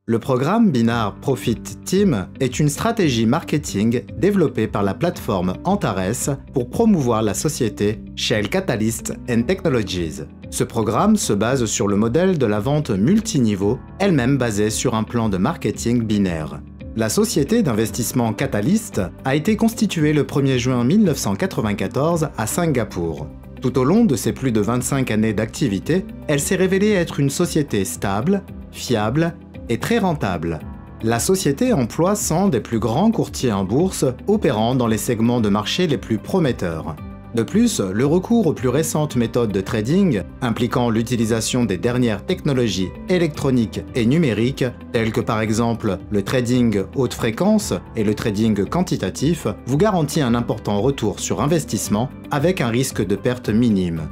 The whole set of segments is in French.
Le programme Binaire Profit Team est une stratégie marketing développée par la plateforme Antares pour promouvoir la société Shell Catalyst and Technologies. Ce programme se base sur le modèle de la vente multiniveau, elle-même basée sur un plan de marketing binaire. La société d'investissement Catalyst a été constituée le 1er juin 1994 à Singapour. Tout au long de ses plus de 25 années d'activité, elle s'est révélée être une société stable, fiable et très rentable. La société emploie 100 des plus grands courtiers en bourse opérant dans les segments de marché les plus prometteurs. De plus, le recours aux plus récentes méthodes de trading, impliquant l'utilisation des dernières technologies électroniques et numériques, telles que par exemple le trading haute fréquence et le trading quantitatif, vous garantit un important retour sur investissement avec un risque de perte minime.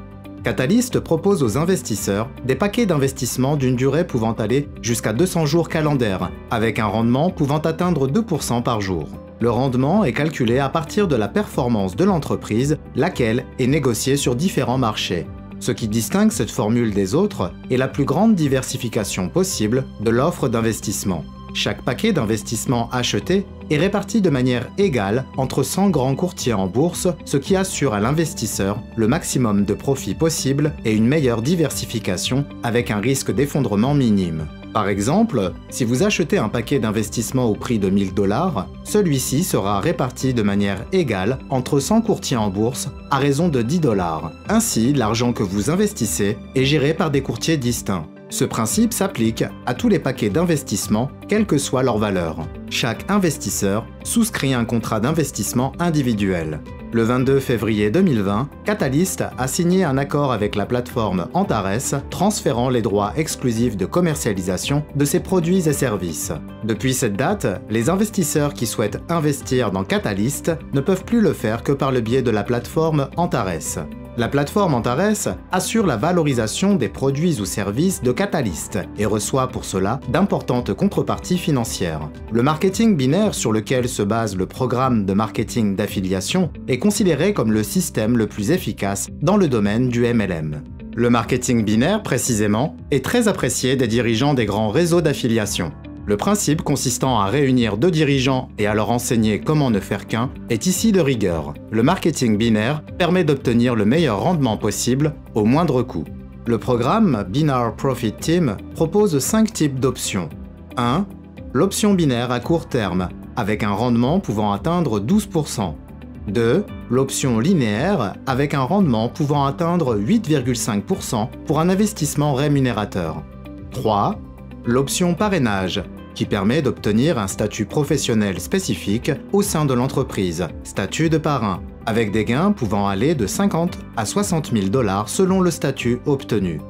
Catalyst propose aux investisseurs des paquets d'investissement d'une durée pouvant aller jusqu'à 200 jours calendaires, avec un rendement pouvant atteindre 2% par jour. Le rendement est calculé à partir de la performance de l'entreprise, laquelle est négociée sur différents marchés. Ce qui distingue cette formule des autres est la plus grande diversification possible de l'offre d'investissement. Chaque paquet d'investissement acheté est réparti de manière égale entre 100 grands courtiers en bourse, ce qui assure à l'investisseur le maximum de profit possible et une meilleure diversification avec un risque d'effondrement minime. Par exemple, si vous achetez un paquet d'investissement au prix de 1 000 $, celui-ci sera réparti de manière égale entre 100 courtiers en bourse à raison de 10 $. Ainsi, l'argent que vous investissez est géré par des courtiers distincts. Ce principe s'applique à tous les paquets d'investissement, quelle que soit leur valeur. Chaque investisseur souscrit un contrat d'investissement individuel. Le 22 février 2020, Catalyst a signé un accord avec la plateforme Antares, transférant les droits exclusifs de commercialisation de ses produits et services. Depuis cette date, les investisseurs qui souhaitent investir dans Catalyst ne peuvent plus le faire que par le biais de la plateforme Antares. La plateforme Antares assure la valorisation des produits ou services de Catalyst et reçoit pour cela d'importantes contreparties financières. Le marketing binaire sur lequel se base le programme de marketing d'affiliation est considéré comme le système le plus efficace dans le domaine du MLM. Le marketing binaire, précisément, est très apprécié des dirigeants des grands réseaux d'affiliation. Le principe consistant à réunir deux dirigeants et à leur enseigner comment ne faire qu'un est ici de rigueur. Le marketing binaire permet d'obtenir le meilleur rendement possible au moindre coût. Le programme Binaire Profit Team propose 5 types d'options. 1. L'option binaire à court terme, avec un rendement pouvant atteindre 12%. 2. L'option linéaire, avec un rendement pouvant atteindre 8,5% pour un investissement rémunérateur. 3. L'option parrainage, qui permet d'obtenir un statut professionnel spécifique au sein de l'entreprise, statut de parrain, avec des gains pouvant aller de 50 à 60 000 $ selon le statut obtenu.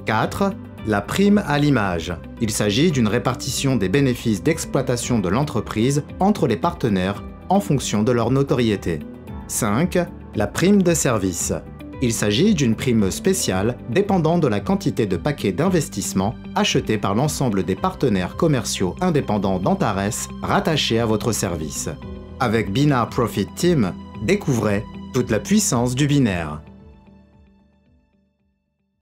4. La prime à l'image. Il s'agit d'une répartition des bénéfices d'exploitation de l'entreprise entre les partenaires en fonction de leur notoriété. 5. La prime de service. Il s'agit d'une prime spéciale dépendant de la quantité de paquets d'investissement achetés par l'ensemble des partenaires commerciaux indépendants d'Antares rattachés à votre service. Avec Binaire Profit Team, découvrez toute la puissance du binaire.